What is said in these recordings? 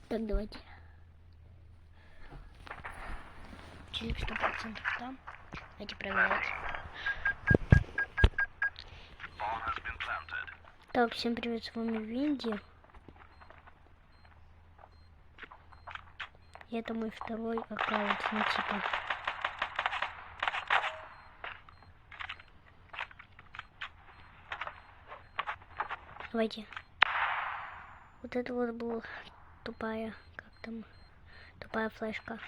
Так, давайте. Челик 100% там. Давайте проверять. Так, всем привет, с вами Винди. И это мой второй аккаунт, ну типа. Давайте. Вот это вот была тупая, как там, тупая флешка.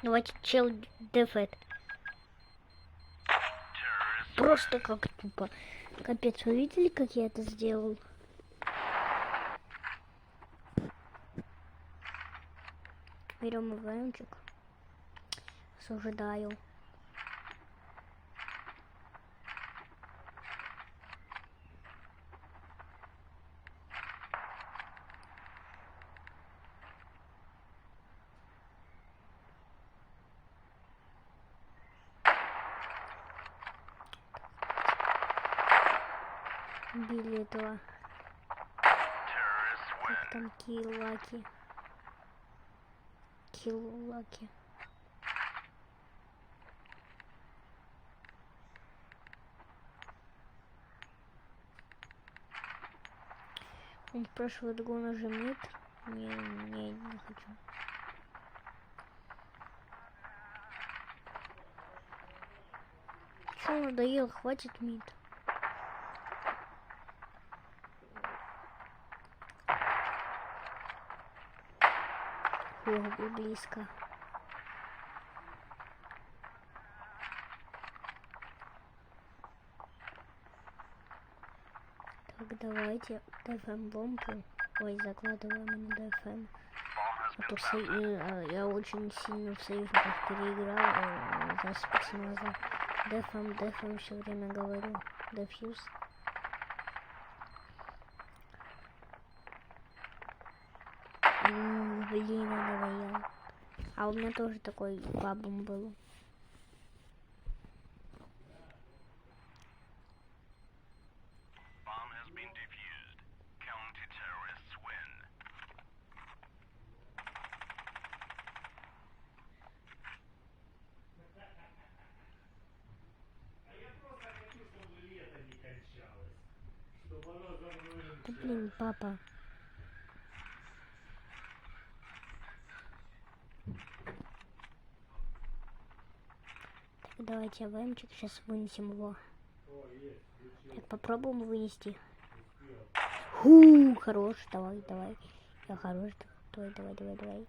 Давайте чел дефет. Просто как тупо. Капец, вы видели, как я это сделал? Берем ивенчик. Ожидаю. Убили этого. Как там Киллаки? Киллаки. Он спрашивает, го нажимит. Не хочу. Что надоел? Хватит мид. Ох, близко. Так, давайте ДФМ бомбу. Ой, закладываем на ДФМ. А то я очень сильно в союзниках переиграл за спецназа. ДФМ все время говорю. Дефьюз. Блин, надоел. А у меня тоже такой бабом был. Да блин, папа. Так, давайте АВМчик, сейчас вынесем его. Так, попробуем вынести. Хорош, давай. Я хорош, давай.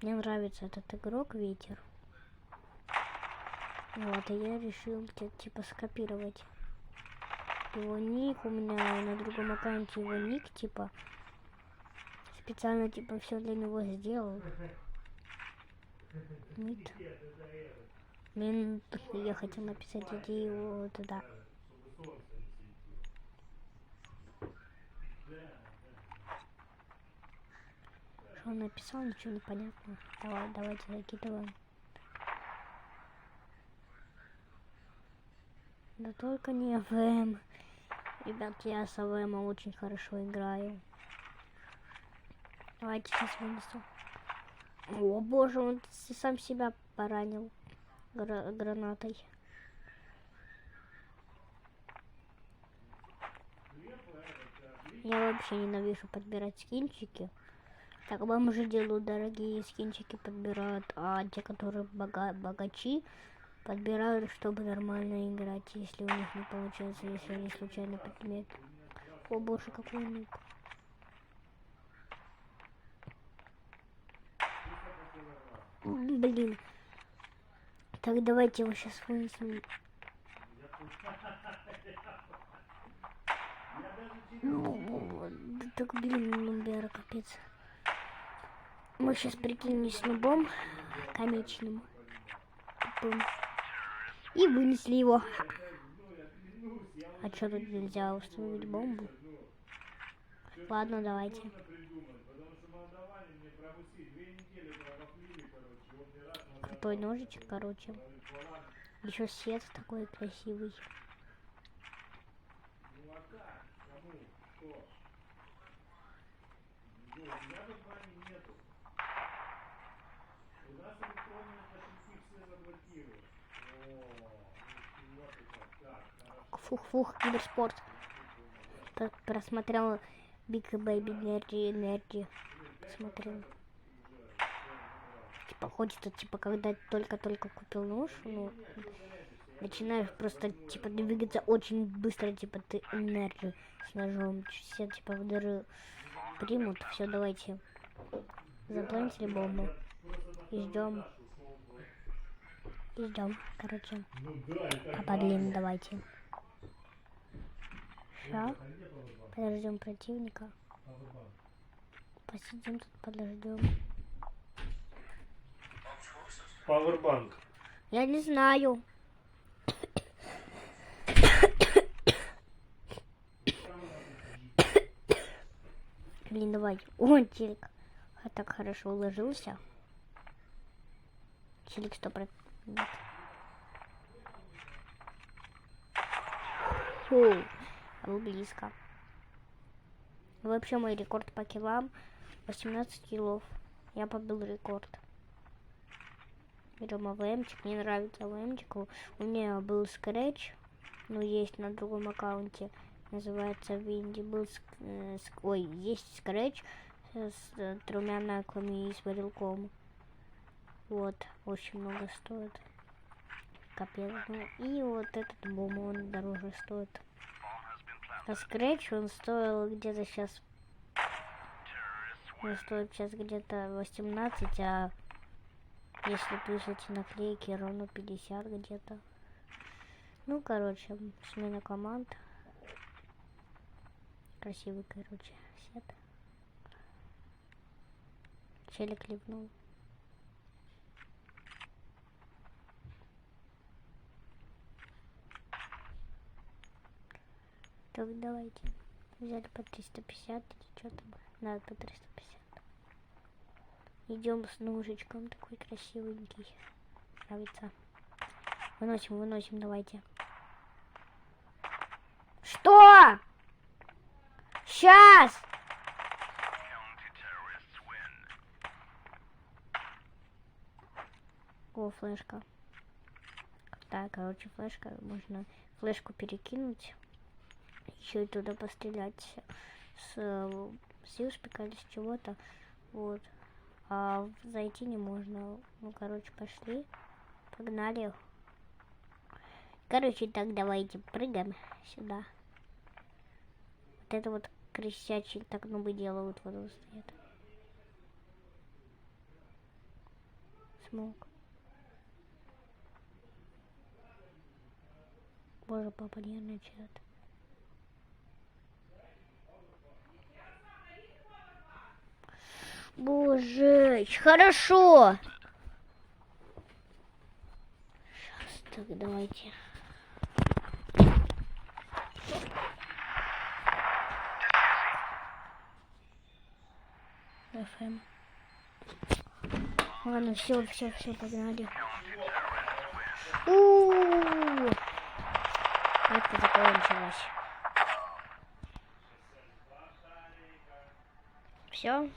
Мне нравится этот игрок, ветер. Вот, и я решил типа скопировать его ник. У меня на другом аккаунте его ник, типа, специально, типа, все для него сделал. Нет. Я хотел написать идею туда. Что он написал, ничего не понятно. Давайте закидываем. Да только не АВМ. Ребят, я с АВМ очень хорошо играю. Давайте сейчас вынесу. О боже, он сам себя поранил гранатой. Я вообще ненавижу подбирать скинчики. Так, вам уже делают дорогие скинчики, подбирают, а те, которые богачи, подбирают, чтобы нормально играть, если у них не получается, если они случайно подменят. О боже, какой ник. Блин. Так, давайте его сейчас вынесем. Так, блин, нубера, капец. Мы сейчас прикинемся нубом конечным. И вынесли его. А что, тут нельзя установить бомбу? Ладно, давайте. крутой ножичек, короче. Еще свет такой красивый. Фух, киберспорт. Просмотрел Big Baby Energy. Смотрел. Типа хочется, типа, когда только-только купил нож, ну, начинаешь просто, типа, двигаться очень быстро, типа, ты энергию с ножом. Все, типа, в дыры примут. Все, давайте. Запланили бомбу. И ждем. Короче. Попадлим, давайте. Сейчас. Подождем противника. Посидим тут, подождем. Пауэрбанк. Я не знаю. Блин, давай. О, телек. Так хорошо уложился. Телек 100%. Фу, был близко. Вообще мой рекорд по килам 18 килов. Я побил рекорд. Берем АВМчик. Мне нравится АВМчик. У меня был скретч. Ну, есть на другом аккаунте. Называется Винди. Был есть скретч с 3 наклами и с варилком. Вот. Очень много стоит. Капец. Ну, и вот этот бум, он дороже стоит. А скретч он стоил где-то сейчас. Он стоит сейчас где-то 18, а если плюс эти наклейки, ровно 50 где-то. Ну, короче, смена команд. Красивый, короче, сет. Челик ливнул. Так, давайте. Взяли по 350 или что там? Надо по 350. Идем с ножичком, такой красивенький. Нравится. Выносим, давайте. Что? Сейчас! О, флешка. Так, короче, флешка. Можно флешку перекинуть. Еще и туда пострелять с юшпика или с чего-то. Вот. А зайти не можно. Ну, короче, пошли. Погнали. Короче, так давайте прыгаем сюда. Вот это вот крысячий так нубы делают. Вот он стоит. Смог. Боже, папа, нервный чат. Боже, хорошо. Сейчас, так, давайте. ФМ. Ладно, все, погнали. Это закончилось. Все.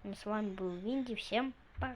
С вами был Винди. Всем пока.